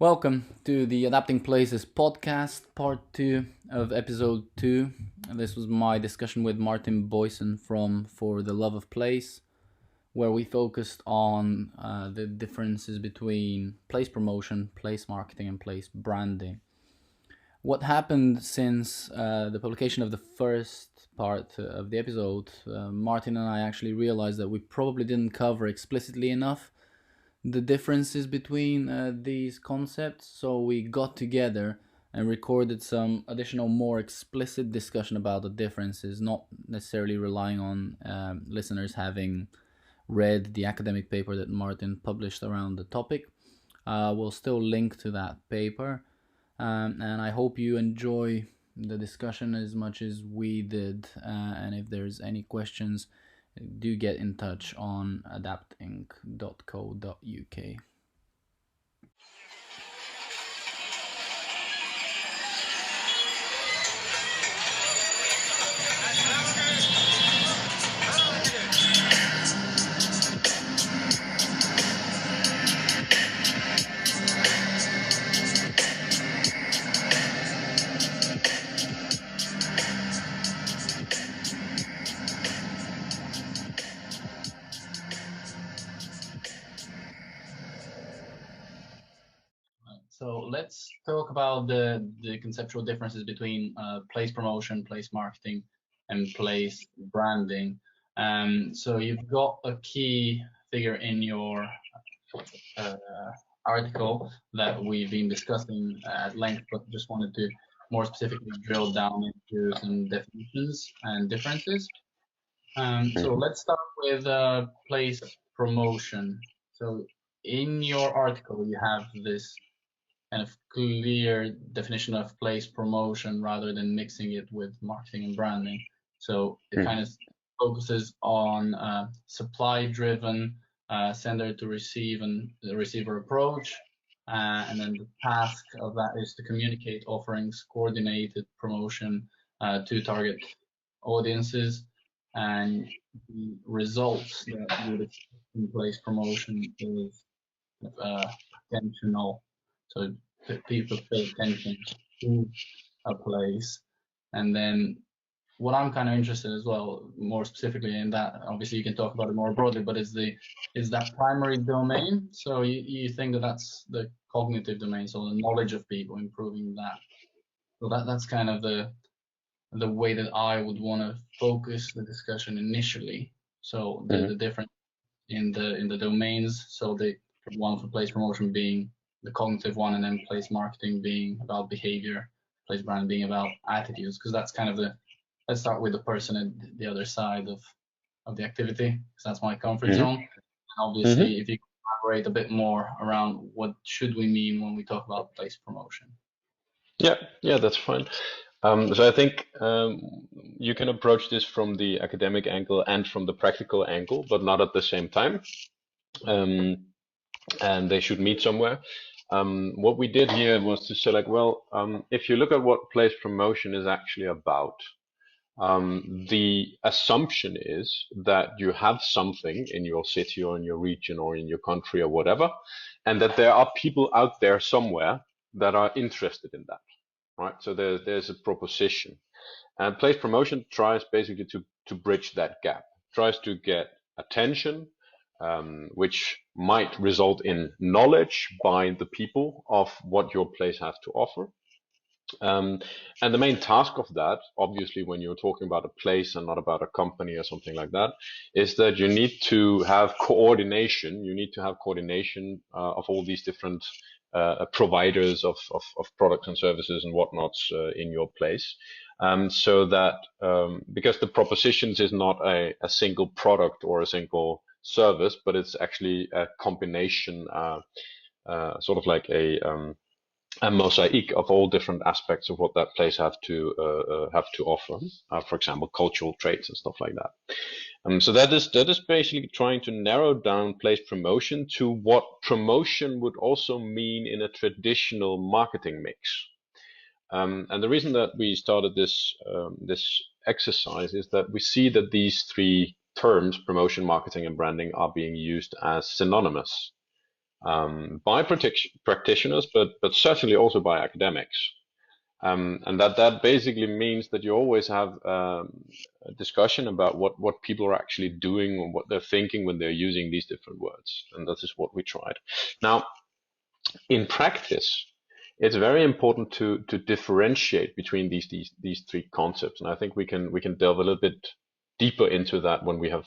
Welcome to the Adapting Places podcast, part 2 of episode 2. This was my discussion with Martin Boisen from For the Love of Place, where we focused on the differences between place promotion, place marketing, and place branding. What happened since the publication of the first part of the episode, Martin and I actually realized that we probably didn't cover explicitly enough the differences between these concepts, so we got together and recorded some additional more explicit discussion about the differences, not necessarily relying on listeners having read the academic paper that Martin published around the topic. We'll still link to that paper, and I hope you enjoy the discussion as much as we did, and if there's any questions, do get in touch on adapting.co.uk. So let's talk about the conceptual differences between place promotion, place marketing, and place branding. So you've got a key figure in your article that we've been discussing at length, but just wanted to more specifically drill down into some definitions and differences. So let's start with place promotion. So in your article, you have this kind of clear definition of place promotion rather than mixing it with marketing and branding. So it kind of focuses on supply-driven sender to receive and the receiver approach. And then the task of that is to communicate offerings, coordinated promotion to target audiences. And the results that you would expect in place promotion is attentional. So people pay attention to a place. And then what I'm kind of interested as well, more specifically in that, obviously you can talk about it more broadly, but is that primary domain. So you think that that's the cognitive domain, so the knowledge of people, improving that. So that's kind of the way that I would want to focus the discussion initially. So the difference in the domains. So the one for place promotion being the cognitive one, and then place marketing being about behavior, place brand being about attitudes, because that's kind of let's start with the person at the other side of the activity, because that's my comfort zone. And obviously, if you elaborate a bit more around what should we mean when we talk about place promotion. Yeah, that's fine. So I think you can approach this from the academic angle and from the practical angle, but not at the same time. And they should meet somewhere. What we did here was to select, well, if you look at what place promotion is actually about, the assumption is that you have something in your city or in your region or in your country or whatever, and that there are people out there somewhere that are interested in that, right? So there's a proposition. And place promotion tries basically to bridge that gap, tries to get attention, which might result in knowledge by the people of what your place has to offer. And the main task of that, obviously, when you're talking about a place and not about a company or something like that, is that you need to have coordination. You need to have coordination of all these different providers of products and services and whatnots in your place. So that because the propositions is not a single product or a single service, but it's actually a combination, sort of like a mosaic of all different aspects of what that place have to offer. For example, cultural traits and stuff like that. So that is basically trying to narrow down place promotion to what promotion would also mean in a traditional marketing mix. And the reason that we started this exercise is that we see that these three terms, promotion, marketing, and branding, are being used as synonymous. by practitioners, but certainly also by academics. And that basically means that you always have a discussion about what people are actually doing and what they're thinking when they're using these different words. And that is what we tried. Now, in practice, it's very important to differentiate between these three concepts. And I think we can delve a little bit deeper into that when we have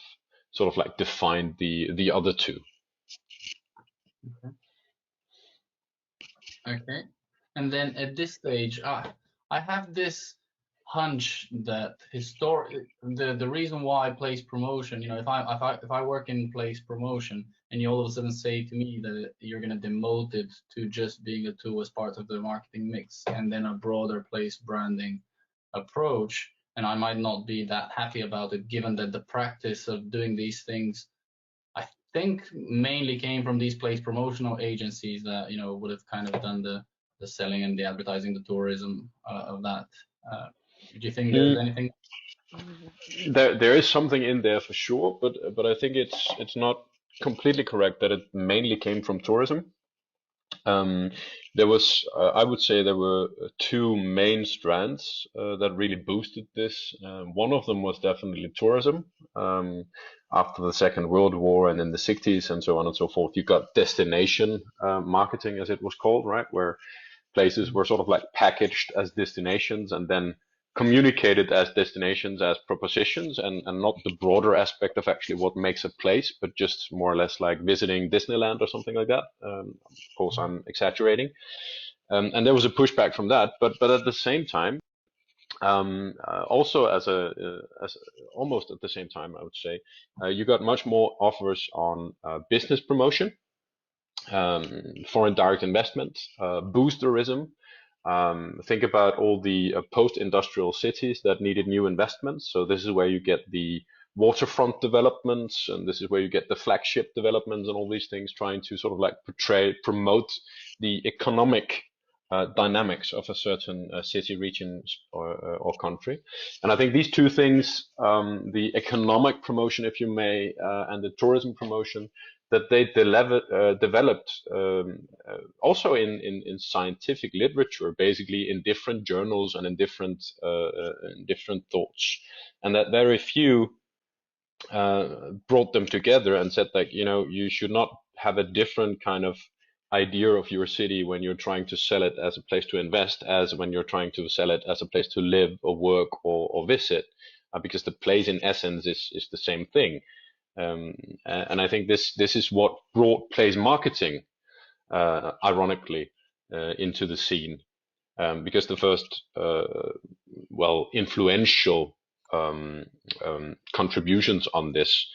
sort of like defined the other two. Okay. And then at this stage, I have this hunch that the reason why place promotion, if I work in place promotion and you all of a sudden say to me that you're gonna demote it to just being a tool as part of the marketing mix and then a broader place branding approach, and I might not be that happy about it, given that the practice of doing these things I think mainly came from these place promotional agencies that would have kind of done the selling and the advertising, the tourism of that. Do you think there's anything? There is something in there for sure, but I think it's not completely correct that it mainly came from tourism. There was, I would say, there were two main strands that really boosted this. One of them was definitely tourism. After the Second World War and in the 60s and so on and so forth, you got destination marketing, as it was called, right? Where places were sort of like packaged as destinations and then communicated as destinations, as propositions, and not the broader aspect of actually what makes a place, but just more or less like visiting Disneyland or something like that. Of course, I'm exaggerating. And there was a pushback from that, but at the same time, also as almost at the same time, I would say, you got much more offers on business promotion, foreign direct investment, boosterism. Think about all the post-industrial cities that needed new investments. So this is where you get the waterfront developments, and this is where you get the flagship developments and all these things, trying to sort of like promote the economic dynamics of a certain city, region, or country. And I think these two things, the economic promotion, if you may, and the tourism promotion, that they developed also in scientific literature, basically in different journals and in different thoughts, and that very few brought them together and said, like, you should not have a different kind of idea of your city when you're trying to sell it as a place to invest as when you're trying to sell it as a place to live or work or visit, because the place in essence is the same thing. And I think this is what brought place marketing, ironically, into the scene, because the first, influential contributions on this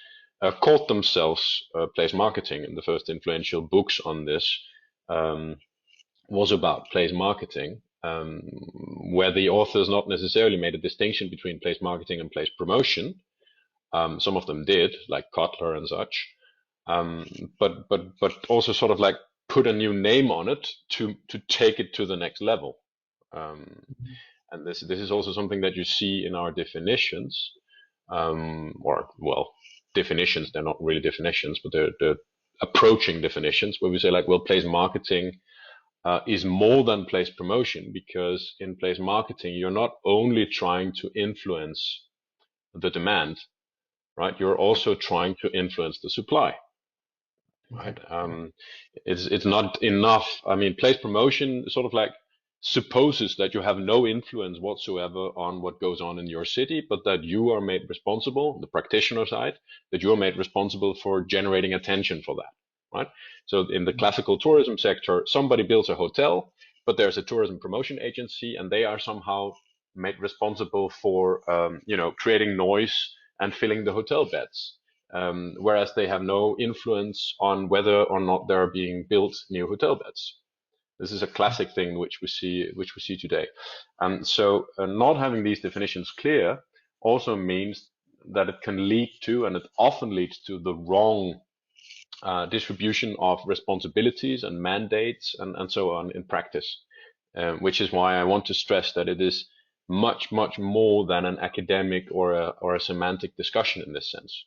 called themselves place marketing, and the first influential books on this was about place marketing, where the authors not necessarily made a distinction between place marketing and place promotion. Some of them did, like Kotler and such, but also sort of like put a new name on it to take it to the next level. And this is also something that you see in our definitions, definitions. They're not really definitions, but they're approaching definitions, where we say, like, well, place marketing is more than place promotion, because in place marketing you're not only trying to influence the demand, right? You're also trying to influence the supply, right? It's not enough. I mean, place promotion sort of like supposes that you have no influence whatsoever on what goes on in your city, but that you are made responsible, the practitioner side, that you are made responsible for generating attention for that, right? So in the classical tourism sector, somebody builds a hotel, but there's a tourism promotion agency, and they are somehow made responsible for, creating noise and filling the hotel beds. Whereas they have no influence on whether or not there are being built new hotel beds. This is a classic thing which we see today. So not having these definitions clear also means that it can lead to, and it often leads to, the wrong distribution of responsibilities and mandates and so on in practice, which is why I want to stress that it is much more than an academic or a semantic discussion in this sense.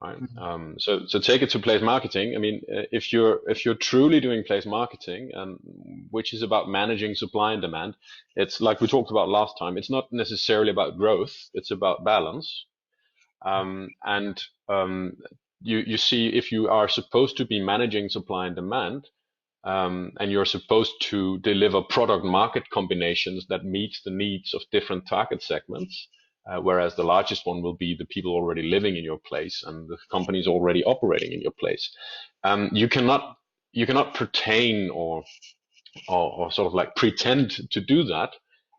right? So take it to place marketing. I mean, if you're truly doing place marketing, which is about managing supply and demand, it's like we talked about last time. It's not necessarily about growth. It's about balance. And you see, if you are supposed to be managing supply and demand, and you're supposed to deliver product market combinations that meet the needs of different target segments, whereas the largest one will be the people already living in your place and the companies already operating in your place. You cannot pertain or sort of like pretend to do that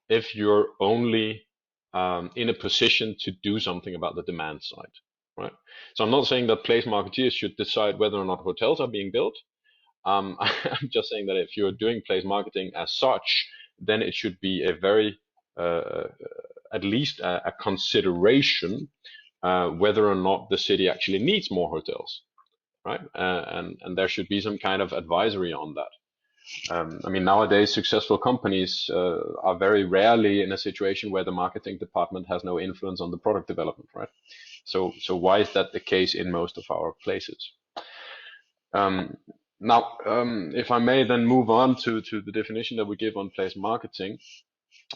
if you're only in a position to do something about the demand side, right? So I'm not saying that place marketeers should decide whether or not hotels are being built. I'm just saying that if you're doing place marketing as such, then it should be a very, at least a consideration whether or not the city actually needs more hotels, right? And there should be some kind of advisory on that. I mean, nowadays successful companies are very rarely in a situation where the marketing department has no influence on the product development, right? So why is that the case in most of our places? Now, if I may then move on to the definition that we give on place marketing,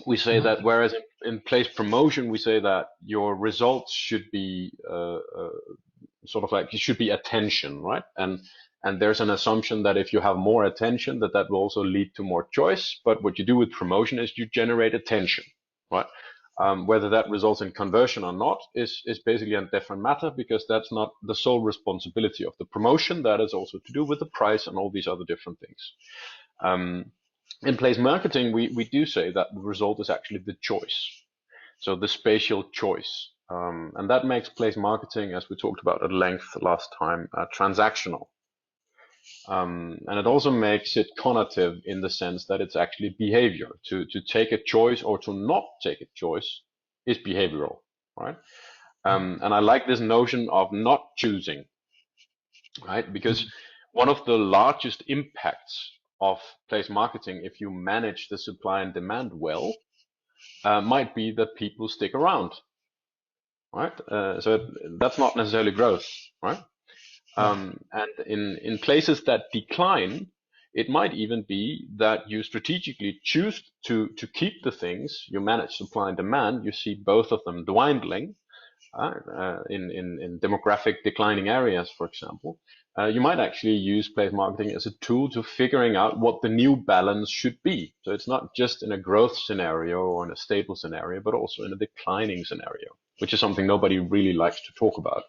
we say that whereas in place promotion, we say that your results should be sort of like, it should be attention, right? And there's an assumption that if you have more attention, that will also lead to more choice. But what you do with promotion is you generate attention, right? Whether that results in conversion or not is basically a different matter, because that's not the sole responsibility of the promotion. That is also to do with the price and all these other different things. In place marketing, we do say that the result is actually the choice, so the spatial choice. And that makes place marketing, as we talked about at length last time, transactional. And it also makes it connotative in the sense that it's actually behavior. To take a choice or to not take a choice is behavioral, right? And I like this notion of not choosing, right? Because one of the largest impacts of place marketing, if you manage the supply and demand well, might be that people stick around, right? So that's not necessarily growth, right? And in places that decline, it might even be that you strategically choose to keep the things you manage supply and demand. You see both of them dwindling in demographic declining areas, for example. You might actually use place marketing as a tool to figuring out what the new balance should be. So it's not just in a growth scenario or in a stable scenario, but also in a declining scenario, which is something nobody really likes to talk about.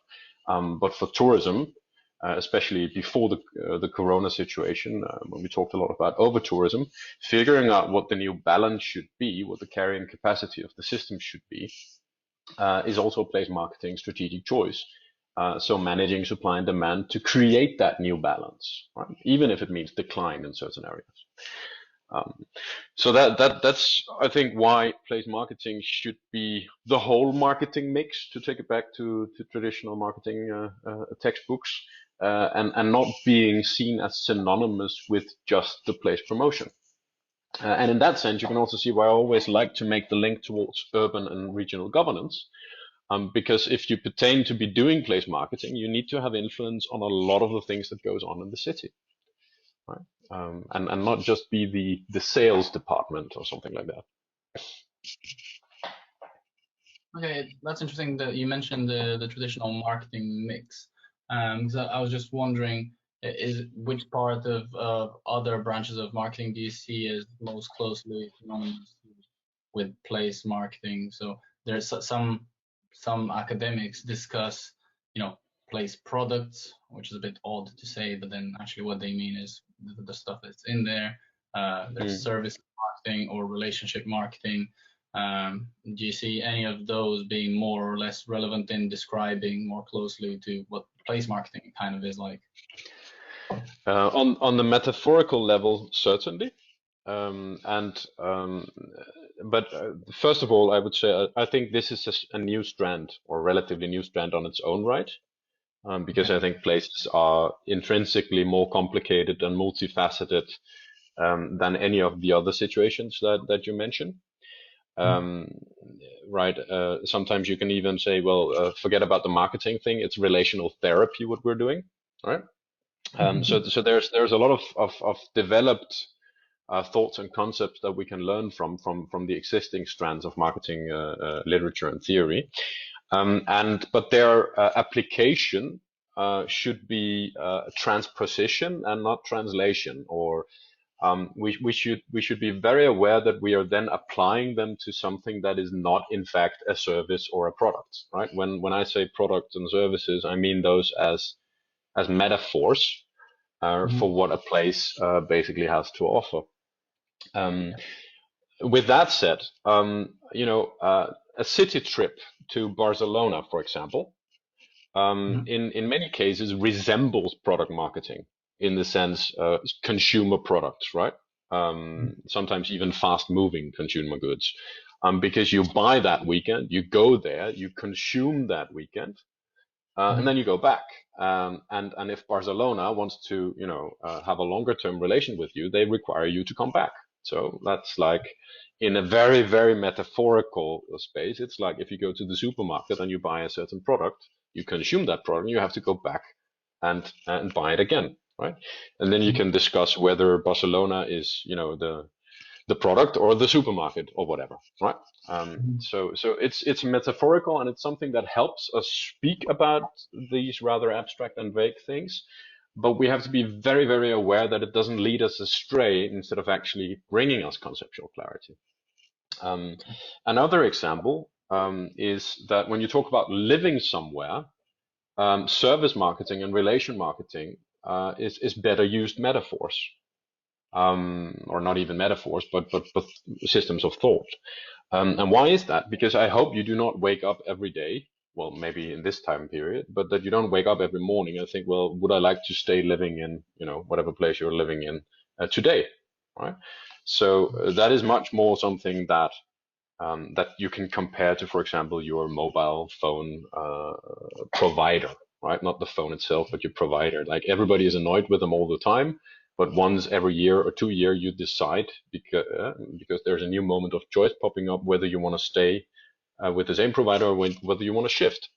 But for tourism, especially before the Corona situation, when we talked a lot about over tourism, figuring out what the new balance should be, what the carrying capacity of the system should be, is also place marketing strategic choice. So managing supply and demand to create that new balance, right? Even if it means decline in certain areas. So that's I think why place marketing should be the whole marketing mix, to take it back to traditional marketing textbooks, and not being seen as synonymous with just the place promotion. And in that sense, you can also see why I always like to make the link towards urban and regional governance. Because if you pertain to be doing place marketing, you need to have influence on a lot of the things that goes on in the city, right? And not just be the sales department or something like that. Okay, that's interesting that you mentioned the traditional marketing mix. Because I was just wondering, which part of other branches of marketing do you see as most closely synonymous with place marketing? So there's some academics discuss, place products, which is a bit odd to say, but then actually what they mean is the stuff that's in there. There's service marketing or relationship marketing. Do you see any of those being more or less relevant in describing more closely to what place marketing kind of is like? On the metaphorical level, certainly. But first of all, I would say I think this is a new strand, or relatively new strand on its own right, because I think places are intrinsically more complicated and multifaceted than any of the other situations that you mentioned. Um, right. Sometimes you can even say, well, forget about the marketing thing. It's relational therapy what we're doing, right? So there's a lot of developed thoughts and concepts that we can learn from the existing strands of marketing literature and theory. But their application should be transposition and not translation, or we should be very aware that we are then applying them to something that is not in fact a service or a product, right? When I say products and services, I mean those as metaphors for what a place basically has to offer. With that said, a city trip to Barcelona, for example, in many cases resembles product marketing in the sense consumer products, right? Sometimes even fast-moving consumer goods, because you buy that weekend, you go there, you consume that weekend, and then you go back. And if Barcelona wants to, have a longer-term relation with you, they require you to come back. So that's like, in a very, very metaphorical space, it's like if you go to the supermarket and you buy a certain product, you consume that product, and you have to go back and buy it again, right? And then you can discuss whether Barcelona is, the product or the supermarket or whatever, right? So it's metaphorical, and it's something that helps us speak about these rather abstract and vague things. But we have to be very, very aware that it doesn't lead us astray instead of actually bringing us conceptual clarity. Another example is that when you talk about living somewhere, service marketing and relation marketing is better used metaphors, or not even metaphors, but systems of thought. And why is that? Because I hope you do not wake up every day, well, maybe in this time period, but that you don't wake up every morning and think, well, would I like to stay living in, whatever place you're living in today, right? So that is much more something that you can compare to, for example, your mobile phone provider, right? Not the phone itself, but your provider. Like, everybody is annoyed with them all the time, but once every year or 2 year, you decide, because there's a new moment of choice popping up, whether you want to stay with the same provider or whether you want to shift.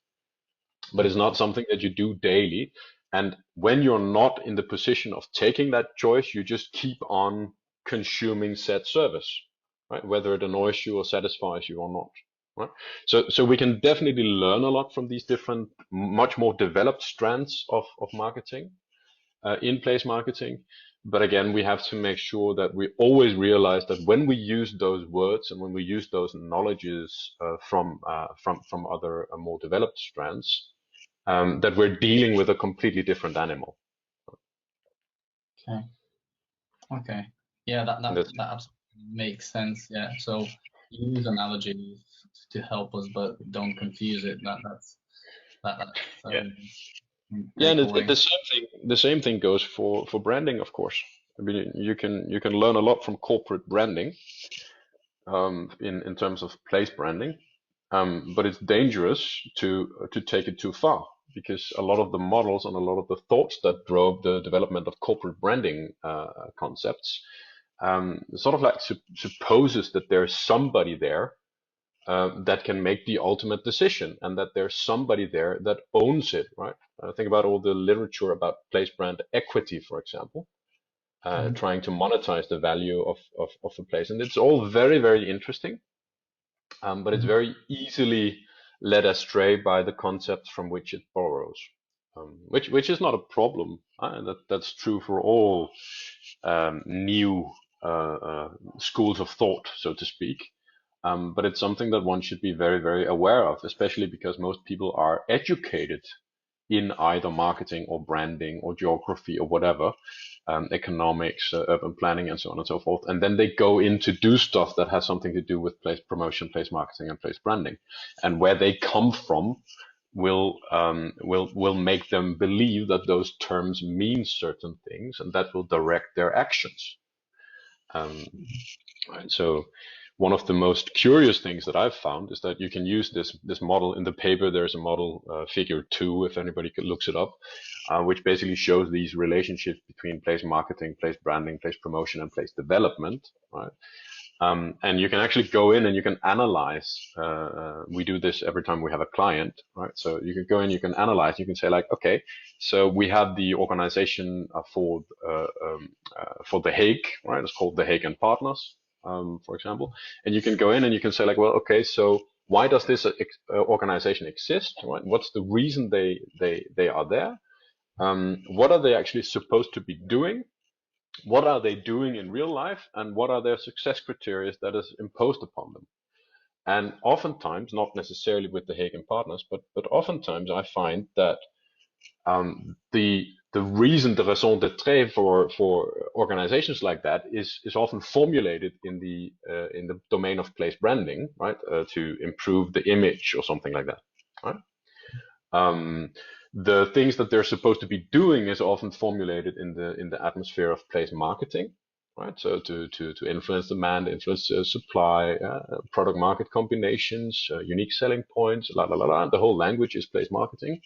But it's not something that you do daily. And when you're not in the position of taking that choice, you just keep on consuming said service, right? Whether it annoys you or satisfies you or not, right? So we can definitely learn a lot from these different, much more developed strands of marketing, in place marketing. But again, we have to make sure that we always realize that when we use those words and when we use those knowledges from other more developed strands, that we're dealing with a completely different animal. Okay. Okay. Yeah, that absolutely makes sense. Yeah. So use analogies to help us, but don't confuse it. That's yeah. Yeah, and the same thing goes for branding, of course. I mean, you can learn a lot from corporate branding, in terms of place branding, but it's dangerous to take it too far, because a lot of the models and a lot of the thoughts that drove the development of corporate branding concepts sort of like supposes that there's somebody there that can make the ultimate decision, and that there's somebody there that owns it, right? Think about all the literature about place brand equity, for example, trying to monetize the value of a place. And it's all very, very interesting, but it's very easily led astray by the concepts from which it borrows, which is not a problem. That's true for all new schools of thought, so to speak. But it's something that one should be very, very aware of, especially because most people are educated in either marketing or branding or geography or whatever, economics, urban planning, and so on and so forth. And then they go in to do stuff that has something to do with place promotion, place marketing, and place branding. And where they come from will make them believe that those terms mean certain things, and that will direct their actions. Right. So one of the most curious things that I've found is that you can use this model in the paper. There's a model, figure 2, if anybody looks it up, which basically shows these relationships between place marketing, place branding, place promotion, and place development. Right. And you can actually go in and you can analyze. We do this every time we have a client, right? So you can go in, you can analyze, you can say like, okay, so we have the organization for The Hague, right? It's called The Hague and Partners, for example. And you can go in and you can say like, well, okay, so why does this organization exist, right? What's the reason they are there? What are they actually supposed to be doing? What are they doing in real life, and what are their success criteria that is imposed upon them? And oftentimes, not necessarily with the Hague and Partners, but oftentimes I find that the reason, the raison d'être for organizations like that is often formulated in the domain of place branding, right? To improve the image or something like that, right? The things that they're supposed to be doing is often formulated in the atmosphere of place marketing, right? So to influence demand, influence supply, product market combinations, unique selling points, la la la la. The whole language is place marketing.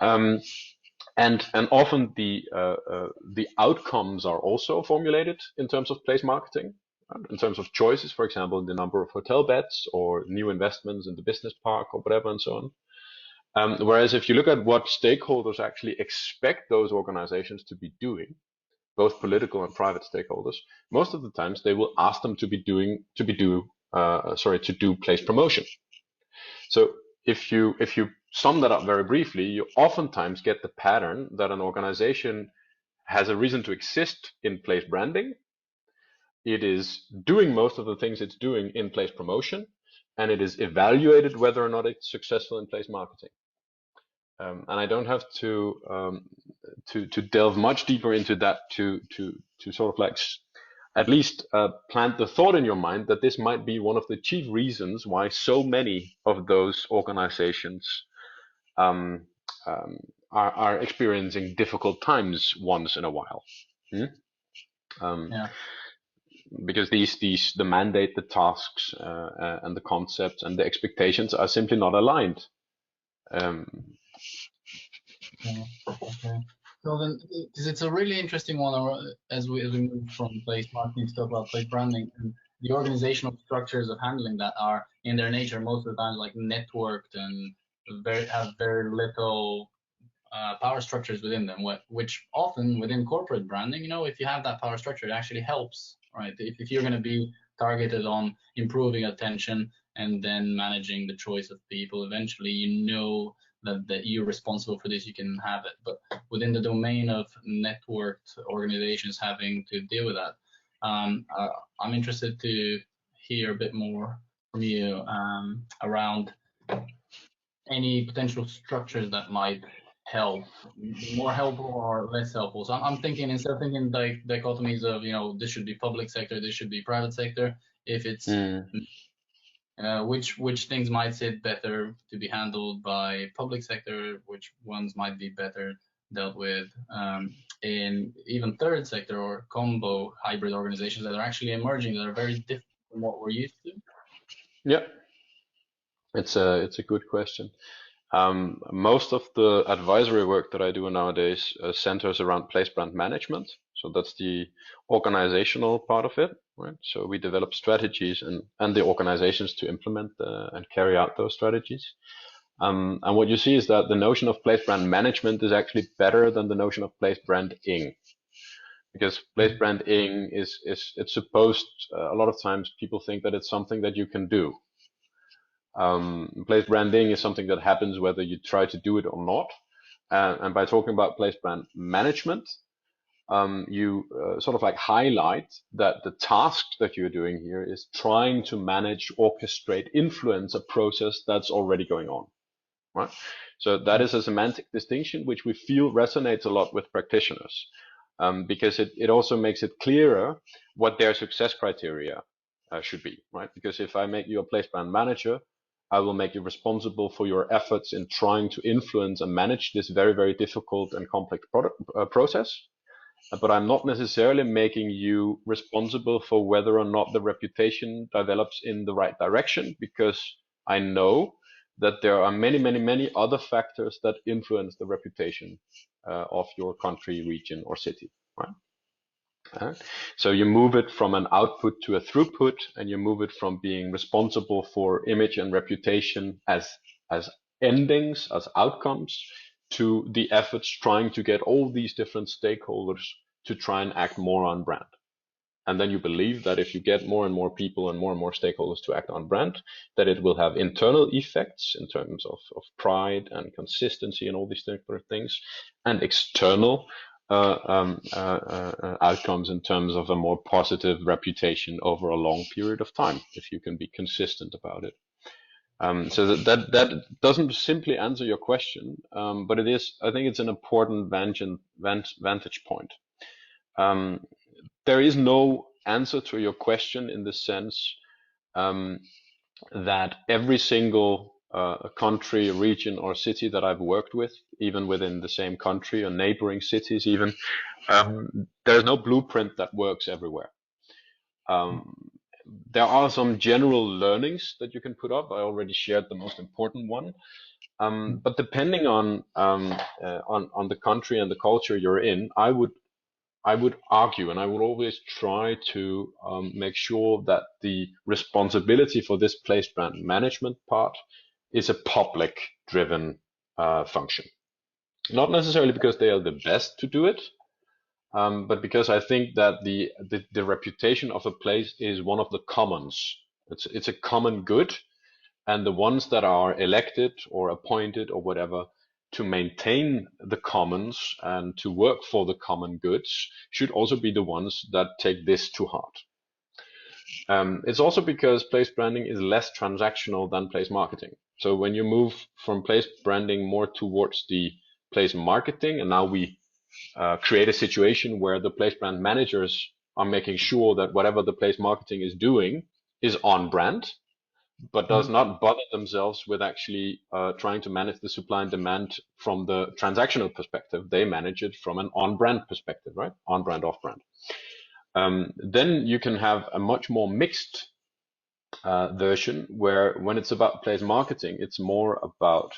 And often the outcomes are also formulated in terms of place marketing, right? In terms of choices, for example, the number of hotel beds or new investments in the business park or whatever and so on. Whereas if you look at what stakeholders actually expect those organizations to be doing, both political and private stakeholders, most of the times they will ask them to do place promotion. So if you sum that up very briefly, you oftentimes get the pattern that an organization has a reason to exist in place branding. It is doing most of the things it's doing in place promotion, and it is evaluated whether or not it's successful in place marketing. And I don't have to delve much deeper into that to sort of like at least plant the thought in your mind that this might be one of the chief reasons why so many of those organizations um, um, are experiencing difficult times once in a while. Yeah. Because the mandate, the tasks, and the concepts and the expectations are simply not aligned. Yeah. Okay. So then, because it's a really interesting one, as we move from place marketing to talk about place branding, and the organizational structures of handling that are in their nature most of the time like networked and have very little power structures within them. Which often within corporate branding, if you have that power structure, it actually helps, right? If you're going to be targeted on improving attention and then managing the choice of people, eventually that you're responsible for this, you can have it. But within the domain of networked organizations having to deal with that, I'm interested to hear a bit more from you around any potential structures that might help, more helpful or less helpful. So I'm thinking, instead of thinking like dichotomies of, this should be public sector, this should be private sector, if it's which things might sit better to be handled by public sector, which ones might be better dealt with in even third sector or combo hybrid organizations that are actually emerging, that are very different from what we're used to. Yeah, it's a good question. Most of the advisory work that I do nowadays centers around place brand management. So that's the organizational part of it, right? So we develop strategies and the organizations to implement and carry out those strategies. And what you see is that the notion of place brand management is actually better than the notion of place branding, because place branding it's supposed, a lot of times people think that it's something that you can do. Place branding is something that happens whether you try to do it or not. And by talking about place brand management, you sort of like highlight that the task that you're doing here is trying to manage, orchestrate, influence a process that's already going on, right? So that is a semantic distinction which we feel resonates a lot with practitioners, because it also makes it clearer what their success criteria should be, right? Because if I make you a place brand manager, I will make you responsible for your efforts in trying to influence and manage this very, very difficult and complex process. But I'm not necessarily making you responsible for whether or not the reputation develops in the right direction, because I know that there are many, many, many other factors that influence the reputation of your country, region, or city, right? So you move it from an output to a throughput, and you move it from being responsible for image and reputation as endings, as outcomes, to the efforts trying to get all these different stakeholders to try and act more on brand. And then you believe that if you get more and more people and more stakeholders to act on brand, that it will have internal effects in terms of pride and consistency and all these different things, and external outcomes in terms of a more positive reputation over a long period of time, if you can be consistent about it. So that doesn't simply answer your question, but it is. I think it's an important vantage point. There is no answer to your question in the sense that every single country, region, or city that I've worked with, even within the same country or neighboring cities, even there's no blueprint that works everywhere. There are some general learnings that you can put up. I already shared the most important one. But depending on the country and the culture you're in, I would argue, and I would always try to make sure that the responsibility for this place brand management part is a public driven function. Not necessarily because they are the best to do it, but because I think that the reputation of a place is one of the commons. It's a common good, and the ones that are elected or appointed or whatever to maintain the commons and to work for the common goods should also be the ones that take this to heart. It's also because place branding is less transactional than place marketing. So when you move from place branding more towards the place marketing, and now we create a situation where the place brand managers are making sure that whatever the place marketing is doing is on brand, but does not bother themselves with actually trying to manage the supply and demand from the transactional perspective. They manage it from an on-brand perspective, right? On-brand, off-brand. Then you can have a much more mixed version where when it's about place marketing, it's more about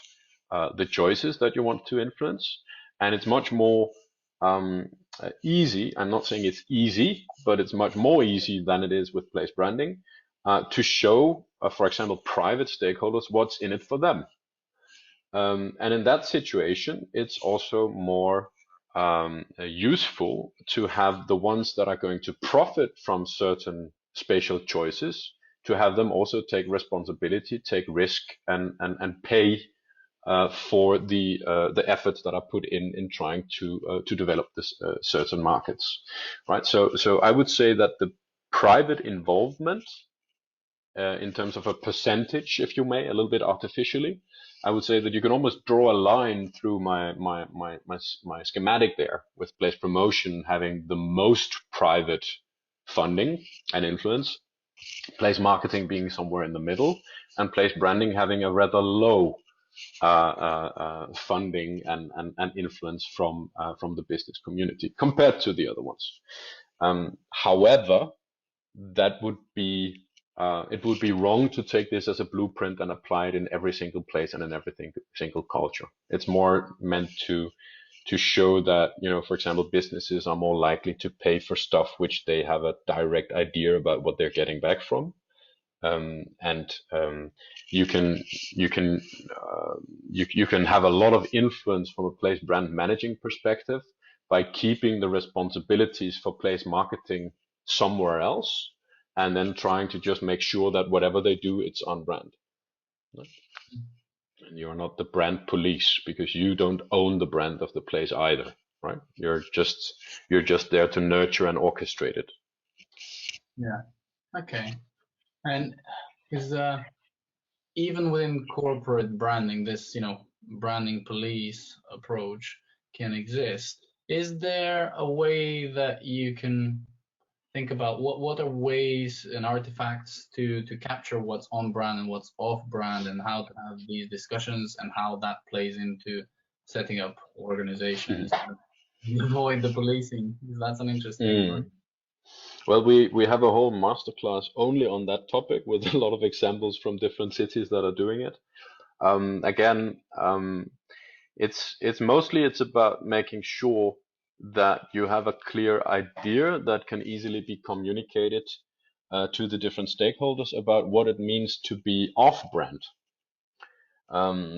the choices that you want to influence. And it's much more easy. I'm not saying it's easy, but it's much more easy than it is with place branding to show, for example, private stakeholders what's in it for them. And in that situation, it's also more useful to have the ones that are going to profit from certain spatial choices, to have them also take responsibility, take risk, and pay for the efforts that are put in trying to develop this certain markets, right? So I would say that the private involvement, in terms of a percentage, if you may, a little bit artificially, I would say that you can almost draw a line through my schematic there, with place promotion having the most private funding and influence, place marketing being somewhere in the middle, and place branding having a rather low funding and influence from the business community compared to the other ones. However, that would be it would be wrong to take this as a blueprint and apply it in every single place and in every single culture. It's more meant to show that, for example, businesses are more likely to pay for stuff which they have a direct idea about what they're getting back from. You can have a lot of influence from a place brand managing perspective by keeping the responsibilities for place marketing somewhere else, and then trying to just make sure that whatever they do, it's on brand. And you're not the brand police, because you don't own the brand of the place either, right? You're just there to nurture and orchestrate it. Yeah. Okay. And is even within corporate branding, this branding police approach can exist. Is there a way that you can think about what are ways and artifacts to capture what's on brand and what's off brand, and how to have these discussions, and how that plays into setting up organizations and avoid the policing? That's an interesting part. Well, we have a whole masterclass only on that topic, with a lot of examples from different cities that are doing it. Again, it's about making sure that you have a clear idea that can easily be communicated to the different stakeholders about what it means to be off-brand.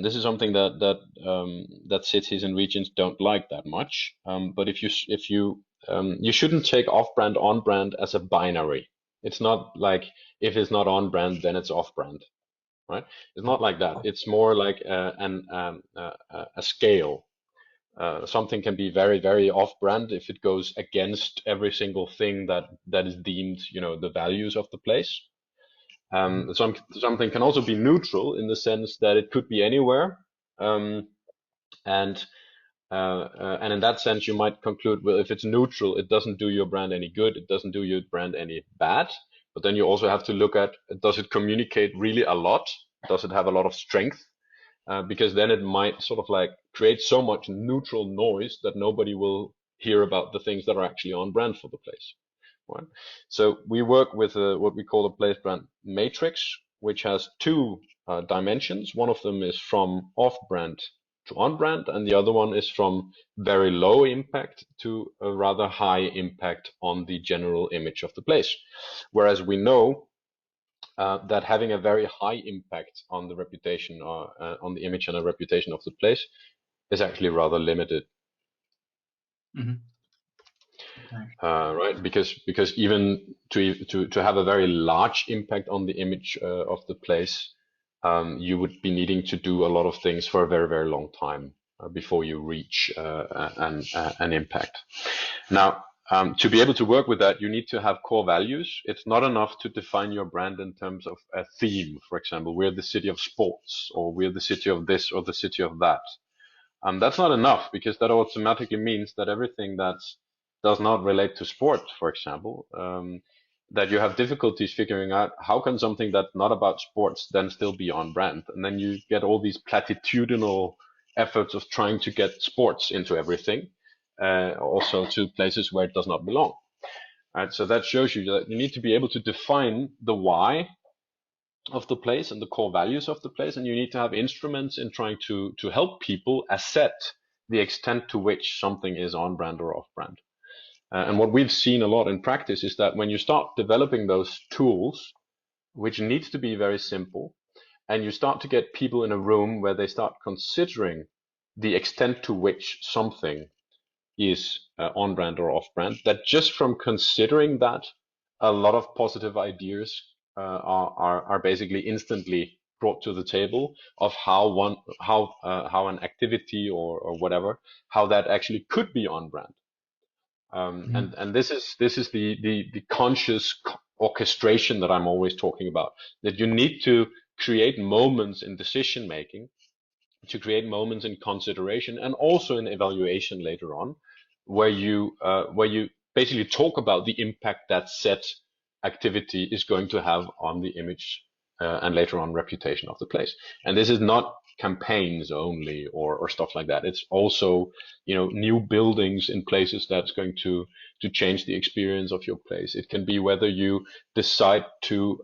This is something that cities and regions don't like that much. But you shouldn't take off-brand, on-brand as a binary. It's not like if it's not on-brand, then it's off-brand, right? It's not like that. It's more like a scale. Something can be very, very off-brand if it goes against every single thing that is deemed, the values of the place. Something can also be neutral in the sense that it could be anywhere, um, and and in that sense, you might conclude, well, if it's neutral, it doesn't do your brand any good, it doesn't do your brand any bad. But then you also have to look at, does it communicate really a lot? Does it have a lot of strength? Because then it might sort of like create so much neutral noise that nobody will hear about the things that are actually on brand for the place. Right? So we work with what we call a place brand matrix, which has two dimensions. One of them is from off-brand to on-brand, and the other one is from very low impact to a rather high impact on the general image of the place. Whereas we know that having a very high impact on the reputation or on the image and the reputation of the place is actually rather limited. Mm-hmm. Okay. Right? Because even to have a very large impact on the image of the place, you would be needing to do a lot of things for a very, very long time before you reach an impact. Now, to be able to work with that, you need to have core values. It's not enough to define your brand in terms of a theme. For example, we're the city of sports, or we're the city of this, or the city of that. That's not enough, because that automatically means that everything that does not relate to sport, for example, that you have difficulties figuring out how can something that's not about sports then still be on brand. And then you get all these platitudinal efforts of trying to get sports into everything, also to places where it does not belong. Right? So that shows you that you need to be able to define the why of the place and the core values of the place, and you need to have instruments in trying to help people assess the extent to which something is on brand or off brand. And what we've seen a lot in practice is that when you start developing those tools, which needs to be very simple, and you start to get people in a room where they start considering the extent to which something is on brand or off brand, that just from considering that, a lot of positive ideas are basically instantly brought to the table of how an activity or whatever, how that actually could be on brand. And this is the conscious orchestration that I'm always talking about, that you need to create moments in decision making, to create moments in consideration, and also in evaluation later on, where you basically talk about the impact that set activity is going to have on the image and later on reputation of the place. And this is not campaigns only or stuff like that. It's also new buildings in places that's going to change the experience of your place. It can be whether you decide to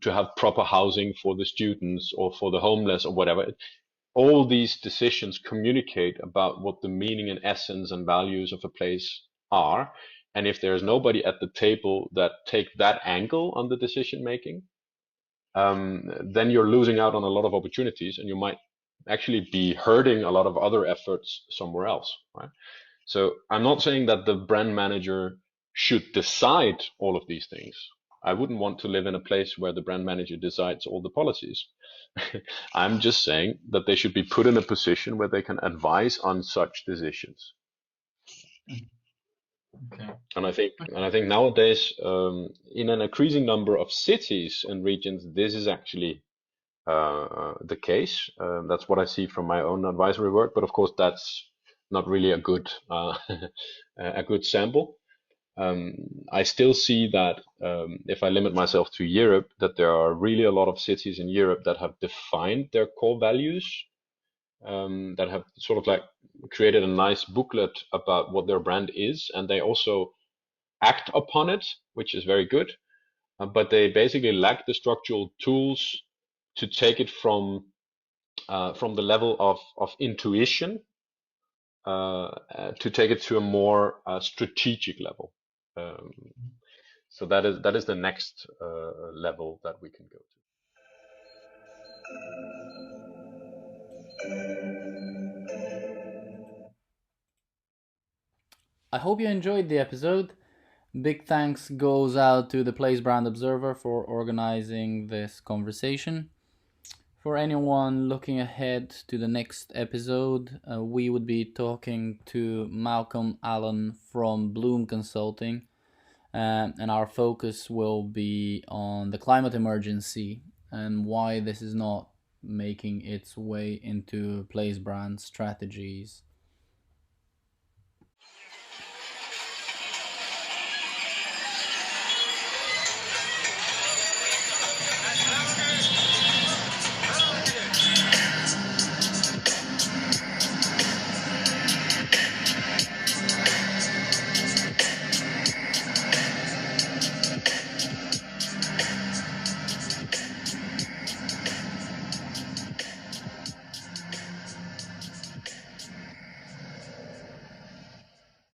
have proper housing for the students or for the homeless or whatever. All these decisions communicate about what the meaning and essence and values of a place are. And if there's nobody at the table that take that angle on the decision making, then you're losing out on a lot of opportunities, and you might actually be hurting a lot of other efforts somewhere else, right? So I'm not saying that the brand manager should decide all of these things. I wouldn't want to live in a place where the brand manager decides all the policies. I'm just saying that they should be put in a position where they can advise on such decisions. Okay. And I think nowadays, in an increasing number of cities and regions, this is actually the case. That's what I see from my own advisory work. But of course, that's not really a good a good sample. I still see that if I limit myself to Europe, that there are really a lot of cities in Europe that have defined their core values, that have sort of like created a nice booklet about what their brand is, and they also act upon it, which is very good. But they basically lack the structural tools to take it from the level of intuition to take it to a more strategic level. Um, so that is the next level that we can go to. I hope you enjoyed the episode. Big thanks goes out to the Place Brand Observer for organizing this conversation. For anyone looking ahead to the next episode, we would be talking to Malcolm Allen from Bloom Consulting, and our focus will be on the climate emergency and why this is not making its way into Place Brand strategies